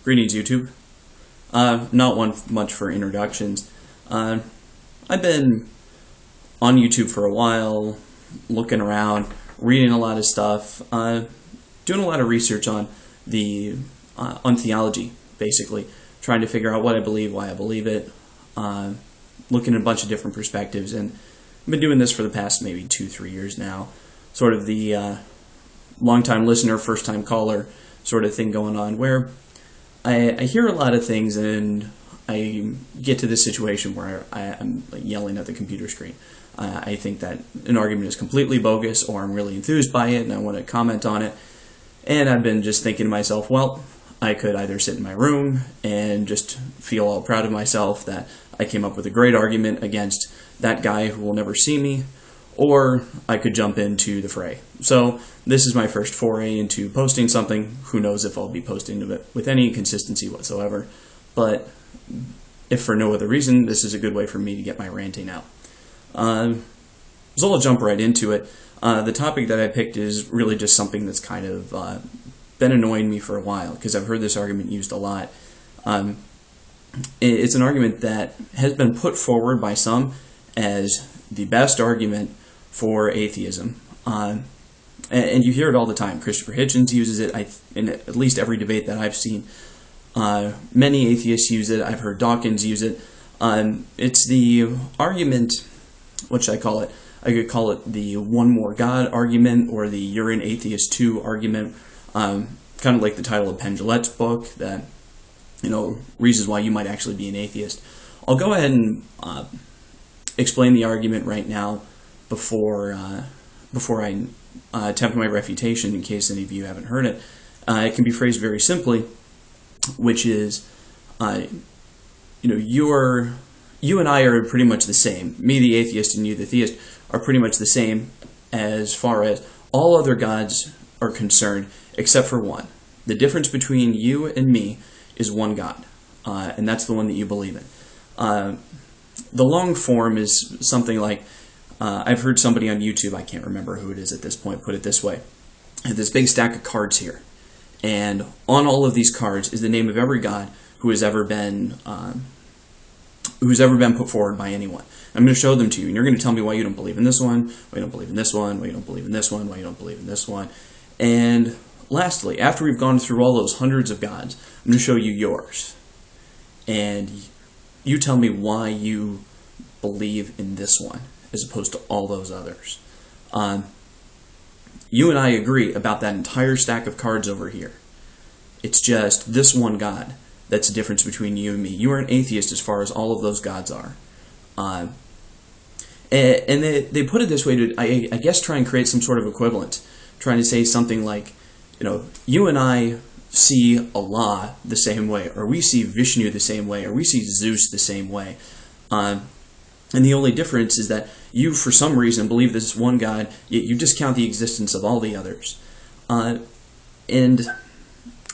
Greetings, YouTube. Not one much for introductions. I've been on YouTube for a while, looking around, reading a lot of stuff, doing a lot of research on theology, basically, trying to figure out what I believe, why I believe it, looking at a bunch of different perspectives, and I've been doing this for the past maybe 2-3 years now. Sort of the long-time listener, first-time caller sort of thing going on, where I hear a lot of things and I get to this situation where I'm like yelling at the computer screen. I think that an argument is completely bogus, or I'm really enthused by it and I want to comment on it. And I've been just thinking to myself, well, I could either sit in my room and just feel all proud of myself that I came up with a great argument against that guy who will never see me, or I could jump into the fray. So this is my first foray into posting something. Who knows if I'll be posting it with any consistency whatsoever, but if for no other reason, this is a good way for me to get my ranting out. So I'll jump right into it. The topic that I picked is really just something that's kind of been annoying me for a while, because I've heard this argument used a lot. It's an argument that has been put forward by some as the best argument for atheism. And you hear it all the time. Christopher Hitchens uses it in at least every debate that I've seen. Many atheists use it. I've heard Dawkins use it. It's the argument, what should I call it? I could call it the one more God argument, or the you're an atheist too argument. Kind of like the title of Penn Jillette's book, that, reasons why you might actually be an atheist. I'll go ahead and explain the argument right now before I attempt my refutation, in case any of you haven't heard it. It can be phrased very simply, which is, you and I are pretty much the same. Me, the atheist, and you, the theist, are pretty much the same as far as all other gods are concerned, except for one. The difference between you and me is one God, and that's the one that you believe in. The long form is something like, I've heard somebody on YouTube, I can't remember who it is at this point, put it this way. I have this big stack of cards here, and on all of these cards is the name of every god who has ever been put forward by anyone. I'm going to show them to you, and you're going to tell me why you don't believe in this one, why you don't believe in this one, why you don't believe in this one, why you don't believe in this one. And lastly, after we've gone through all those hundreds of gods, I'm going to show you yours. And you tell me why you believe in this one as opposed to all those others. You and I agree about that entire stack of cards over here. It's just this one God that's the difference between you and me. You are an atheist as far as all of those gods are. And they put it this way to, I guess, try and create some sort of equivalence. Trying to say something like, you and I see Allah the same way, or we see Vishnu the same way, or we see Zeus the same way. And the only difference is that you, for some reason, believe this one God, yet you discount the existence of all the others. And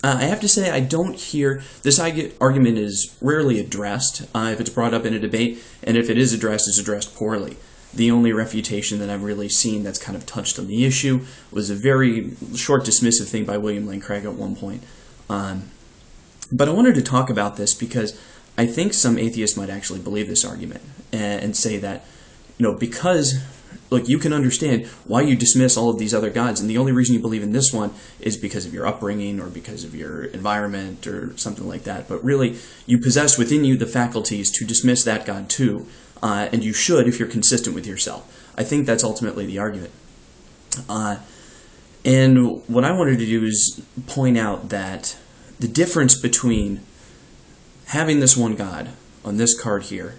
I have to say, I don't hear, this argument is rarely addressed if it's brought up in a debate, and if it is addressed, it's addressed poorly. The only refutation that I've really seen that's kind of touched on the issue was a very short dismissive thing by William Lane Craig at one point. But I wanted to talk about this because I think some atheists might actually believe this argument and say that, because, look, you can understand why you dismiss all of these other gods, and the only reason you believe in this one is because of your upbringing or because of your environment or something like that. But really, you possess within you the faculties to dismiss that God too, and you should if you're consistent with yourself. I think that's ultimately the argument. And what I wanted to do is point out that the difference between having this one God on this card here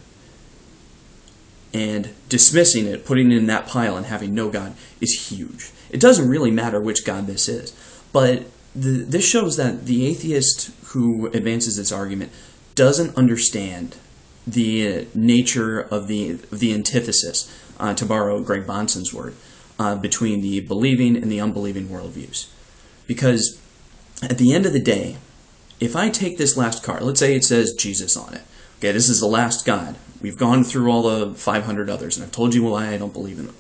and dismissing it, putting it in that pile and having no God is huge. It doesn't really matter which God this is, but this shows that the atheist who advances this argument doesn't understand the nature of the antithesis, to borrow Greg Bonson's word, between the believing and the unbelieving worldviews. Because at the end of the day, if I take this last card, let's say it says Jesus on it. Okay, this is the last God. We've gone through all the 500 others, and I've told you why I don't believe in them.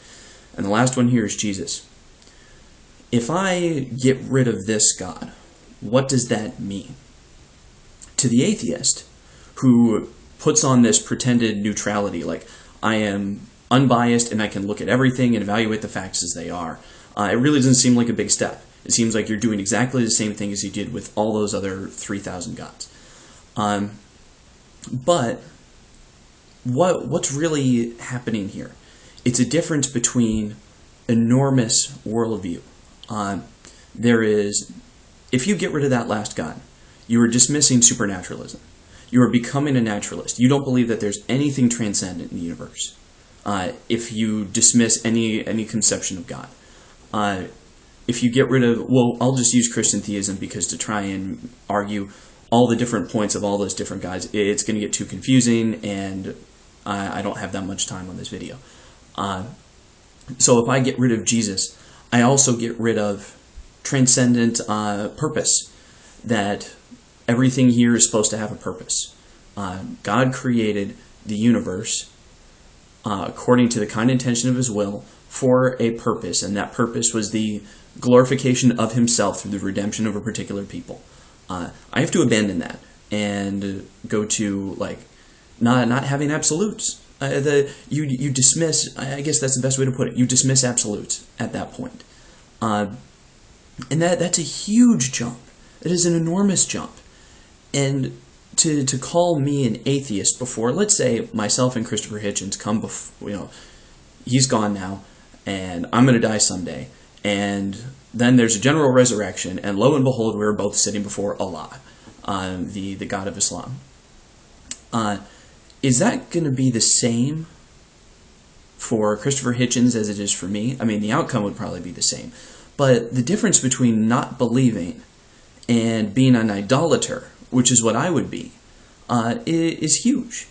And the last one here is Jesus. If I get rid of this God, what does that mean? to the atheist, who puts on this pretended neutrality, like, I am unbiased and I can look at everything and evaluate the facts as they are. It really doesn't seem like a big step. It seems like you're doing exactly the same thing as you did with all those other 3,000 gods. But what's really happening here? It's a difference between enormous worldview. There is, if you get rid of that last god, you are dismissing supernaturalism. You are becoming a naturalist. You don't believe that there's anything transcendent in the universe. If you dismiss any conception of God. If you get rid of, well, I'll just use Christian theism because to try and argue all the different points of all those different gods, it's going to get too confusing, and I don't have that much time on this video. So if I get rid of Jesus, I also get rid of transcendent purpose, that everything here is supposed to have a purpose. God created the universe according to the kind intention of his will for a purpose, and that purpose was the glorification of himself through the redemption of a particular people. I have to abandon that and go to, like, not having absolutes. You dismiss, I guess that's the best way to put it, you dismiss absolutes at that point. And that's a huge jump. It is an enormous jump. And to call me an atheist before, let's say myself and Christopher Hitchens come before, he's gone now, and I'm going to die someday, and then there's a general resurrection, and lo and behold, we're both sitting before Allah, the God of Islam. Is that going to be the same for Christopher Hitchens as it is for me? I mean, the outcome would probably be the same. But the difference between not believing and being an idolater, which is what I would be, is huge.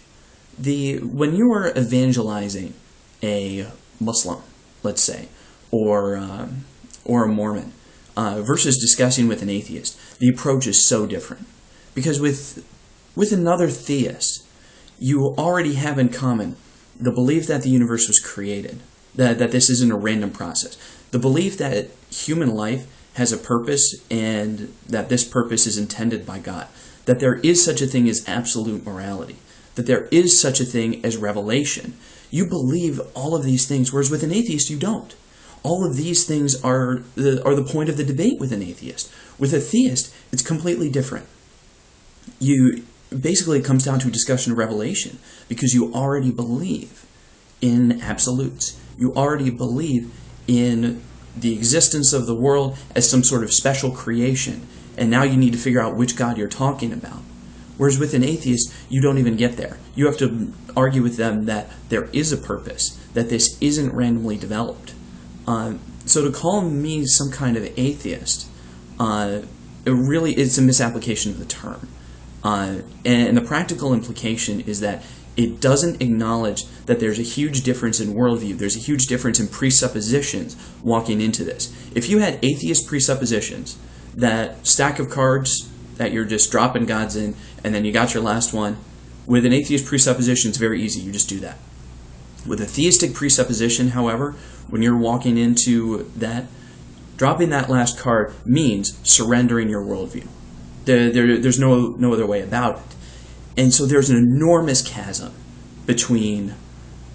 When you are evangelizing a Muslim, let's say, or a Mormon, versus discussing with an atheist, the approach is so different. Because with another theist, you already have in common the belief that the universe was created, that this isn't a random process, the belief that human life has a purpose and that this purpose is intended by God, that there is such a thing as absolute morality, that there is such a thing as revelation. You believe all of these things, whereas with an atheist you don't. All of these things are the point of the debate with an atheist. With a theist, it's completely different. Basically, it comes down to a discussion of revelation, because you already believe in absolutes. You already believe in the existence of the world as some sort of special creation, and now you need to figure out which God you're talking about. Whereas with an atheist, you don't even get there. You have to argue with them that there is a purpose, that this isn't randomly developed. So to call me some kind of atheist, it's a misapplication of the term. And the practical implication is that it doesn't acknowledge that there's a huge difference in worldview. There's a huge difference in presuppositions walking into this. If you had atheist presuppositions, that stack of cards that you're just dropping gods in, and then you got your last one, with an atheist presupposition, it's very easy. You just do that. With a theistic presupposition, however, when you're walking into that, dropping that last card means surrendering your worldview. There's no other way about it. And so there's an enormous chasm between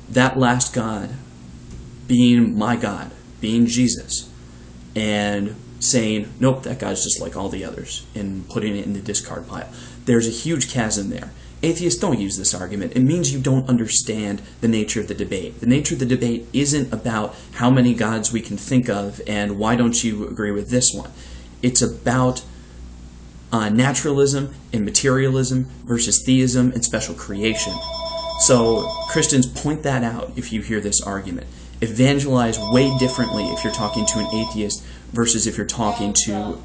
that last God being my God, being Jesus, and saying, nope, that God's just like all the others, and putting it in the discard pile. There's a huge chasm there. Atheists don't use this argument. It means you don't understand the nature of the debate. The nature of the debate isn't about how many gods we can think of and why don't you agree with this one. It's about naturalism and materialism versus theism and special creation. So Christians, point that out if you hear this argument. Evangelize way differently if you're talking to an atheist versus if you're talking to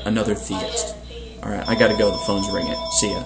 another theist. All right, I got to go. The phone's ringing. See ya.